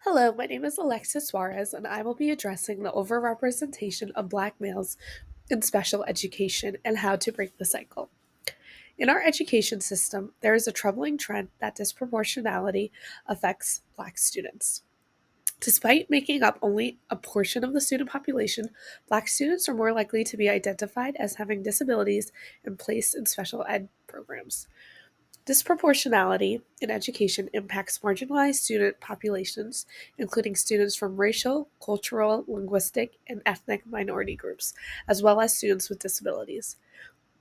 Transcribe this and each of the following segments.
Hello, my name is Alexis Suarez, and I will be addressing the overrepresentation of Black males in special education and how to break the cycle. In our education system, there is a troubling trend that disproportionality affects Black students. Despite making up only a portion of the student population, Black students are more likely to be identified as having disabilities and placed in special ed programs. Disproportionality in education impacts marginalized student populations, including students from racial, cultural, linguistic, and ethnic minority groups, as well as students with disabilities.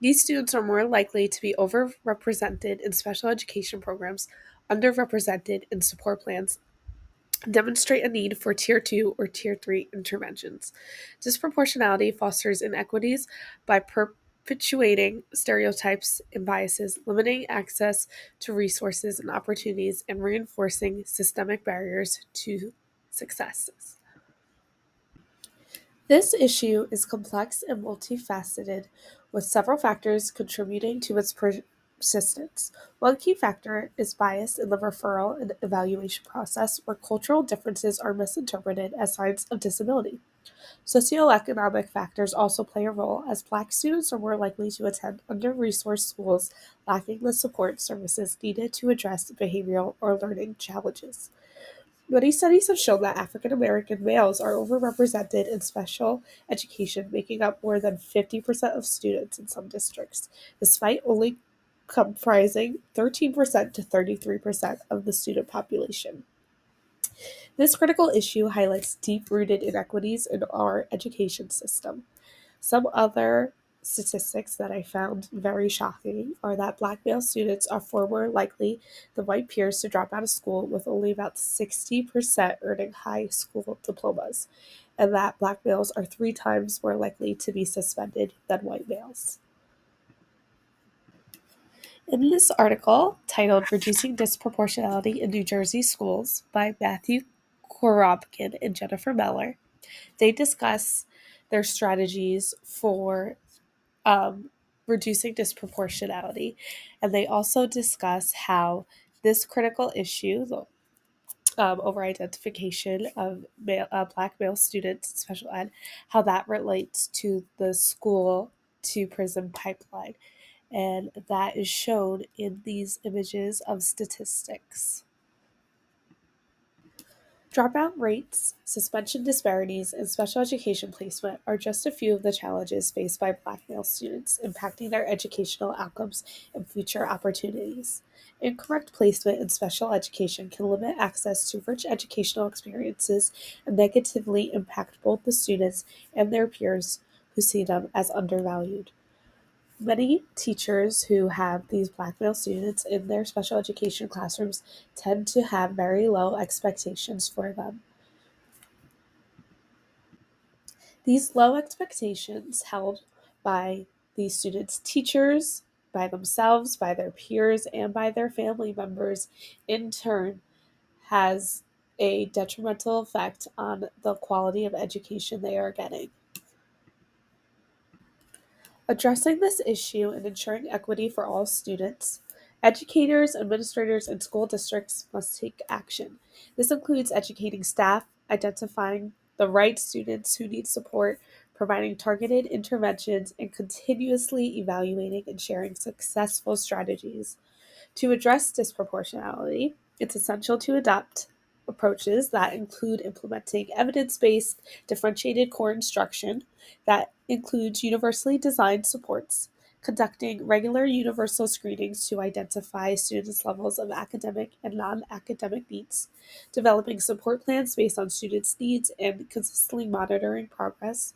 These students are more likely to be overrepresented in special education programs, underrepresented in support plans, and demonstrate a need for Tier 2 or Tier 3 interventions. Disproportionality fosters inequities by perpetuating stereotypes and biases, limiting access to resources and opportunities, and reinforcing systemic barriers to successes. This issue is complex and multifaceted, with several factors contributing to its persistence. One key factor is bias in the referral and evaluation process, where cultural differences are misinterpreted as signs of disability. Socioeconomic factors also play a role, as Black students are more likely to attend under resourced schools lacking the support services needed to address behavioral or learning challenges. Many studies have shown that African American males are overrepresented in special education, making up more than 50% of students in some districts, despite only comprising 13% to 33% of the student population. This critical issue highlights deep rooted inequities in our education system. Some other statistics that I found very shocking are that Black male students are far more likely than white peers to drop out of school, with only about 60% earning high school diplomas, and that Black males are 3 times more likely to be suspended than white males. In this article, titled Reducing Disproportionality in New Jersey Schools by Matthew Korobkin and Jennifer Meller, they discuss their strategies for um, reducing disproportionality. And they also discuss how this critical issue, the over identification of Black male students in special ed, how that relates to the school to prison pipeline. And that is shown in these images of statistics. Dropout rates, suspension disparities, and special education placement are just a few of the challenges faced by Black male students, impacting their educational outcomes and future opportunities. Incorrect placement in special education can limit access to rich educational experiences and negatively impact both the students and their peers who see them as undervalued. Many teachers who have these Black male students in their special education classrooms tend to have very low expectations for them. These low expectations held by these students' teachers, by themselves, by their peers, and by their family members, in turn, has a detrimental effect on the quality of education they are getting. Addressing this issue and ensuring equity for all students, educators, administrators, and school districts must take action. This includes educating staff, identifying the right students who need support, providing targeted interventions, and continuously evaluating and sharing successful strategies. To address disproportionality, it's essential to adopt approaches that include implementing evidence based, differentiated core instruction that includes universally designed supports, conducting regular universal screenings to identify students' levels of academic and non academic needs, developing support plans based on students' needs, and consistently monitoring progress,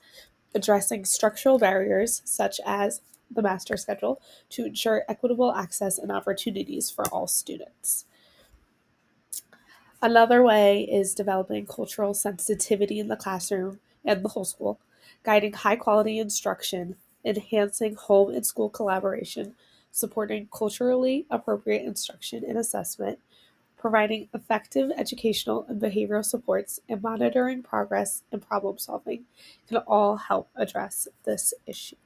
addressing structural barriers such as the master schedule to ensure equitable access and opportunities for all students. Another way is developing cultural sensitivity in the classroom and the whole school, guiding high quality instruction, enhancing home and school collaboration, supporting culturally appropriate instruction and assessment, providing effective educational and behavioral supports, and monitoring progress and problem solving can all help address this issue.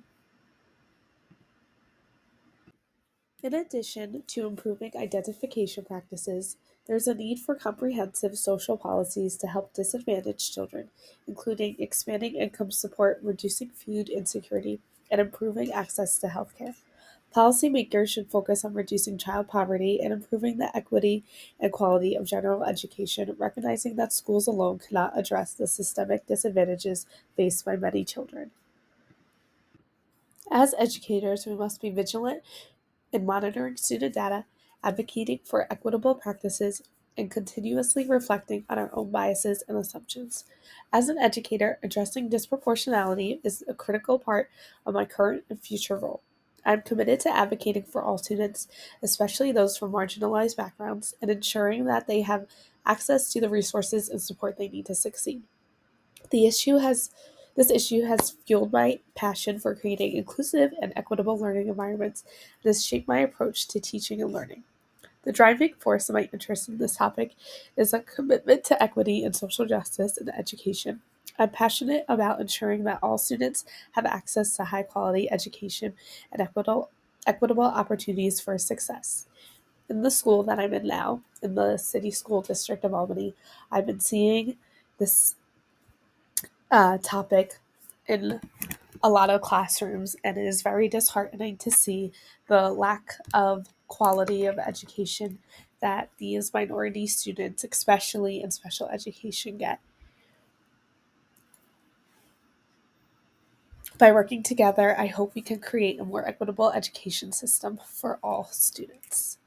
In addition to improving identification practices, There's a need for comprehensive social policies to help disadvantaged children, including expanding income support, reducing food insecurity, and improving access to healthcare. Policymakers should focus on reducing child poverty and improving the equity and quality of general education, recognizing that schools alone cannot address the systemic disadvantages faced by many children. As educators, we must be vigilant in monitoring student data, advocating for equitable practices, and continuously reflecting on our own biases and assumptions. As an educator, addressing disproportionality is a critical part of my current and future role. I'm committed to advocating for all students, especially those from marginalized backgrounds, and ensuring that they have access to the resources and support they need to succeed. The issue has this issue has fueled my passion for creating inclusive and equitable learning environments and has shaped my approach to teaching and learning. The driving force of my interest in this topic is a commitment to equity and social justice in education. I'm passionate about ensuring that all students have access to high quality education and equitable opportunities for success. In the school that I'm in now, in the City School District of Albany, I've been seeing this topic in a lot of classrooms, and it is very disheartening to see the lack of quality of education that these minority students, especially in special education, get. By working together, I hope we can create a more equitable education system for all students.